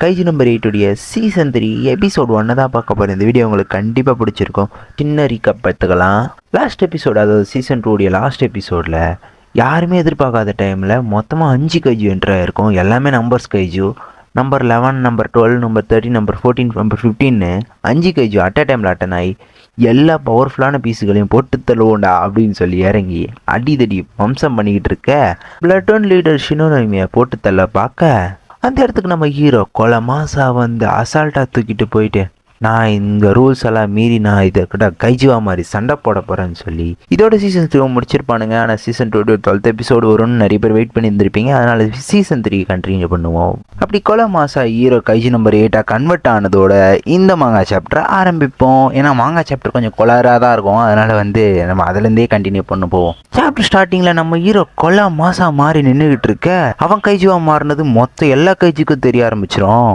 கைஜி number 8 உடைய season 3 episode 1 தான் பார்க்க போகிறேன். இந்த வீடியோ உங்களுக்கு கண்டிப்பாக பிடிச்சிருக்கும். சின்ன ரீகப் எடுத்துக்கலாம். லாஸ்ட் எபிசோட், அதாவது சீசன் 2 உடைய லாஸ்ட் எபிசோடில் யாருமே எதிர்பார்க்காத டைமில் மொத்தமாக 5 கைஜு என்ட்ரு ஆகிருக்கும். எல்லாமே numbers kaiju. Number 11, number 12, number 13, number 14, number 15 5 kaiju at a டைமில் அட்டன் ஆகி எல்லா பவர்ஃபுல்லான பீஸுகளையும் போட்டு தள்ளுவோண்டா அப்படின்னு சொல்லி இறங்கி அடிதடி வம்சம் பண்ணிக்கிட்டு இருக்க பிளட் ஒன் லீடர் ஷினோனோமியை போட்டு தள்ள பார்க்க அந்த இடத்துக்கு நம்ம ஹீரோ கொலை மாசா வந்து அசால்ட்டாக தூக்கிட்டு போயிட்டு, நான் இந்த ரூல்ஸ் எல்லாம் மீறி நான் இதை கிட்ட கைஜுவா மாதிரி சண்டை போட போகிறேன்னு சொல்லி இதோட சீசன் 3 முடிச்சிருப்பானுங்க. ஆனால் சீசன் 2 12th எபிசோடு வரும்னு நிறைய பேர் வெயிட் பண்ணி இருந்திருப்பீங்க. அதனால் சீசன் 3 கண்டினியூ பண்ணுவோம். அப்படி கொலை மாசா ஹீரோ கைஜி நம்பர் 8 கன்வெர்ட் ஆனதோட இந்த மாங்கா சாப்டரை ஆரம்பிப்போம். ஏன்னா மாங்கா சாப்டர் கொஞ்சம் கொலராக தான் இருக்கும். அதனால் நம்ம அதுலேருந்தே கண்டினியூ பண்ண போவோம். சாப்டர் ஸ்டார்டிங்கில் நம்ம ஹீரோ கொலை மாசா மாறி நின்றுக்கிட்டு இருக்க அவன் கைஜுவா மாறினது மொத்தம் எல்லா கைஜுக்கும் தெரிய ஆரம்பிச்சிடும்.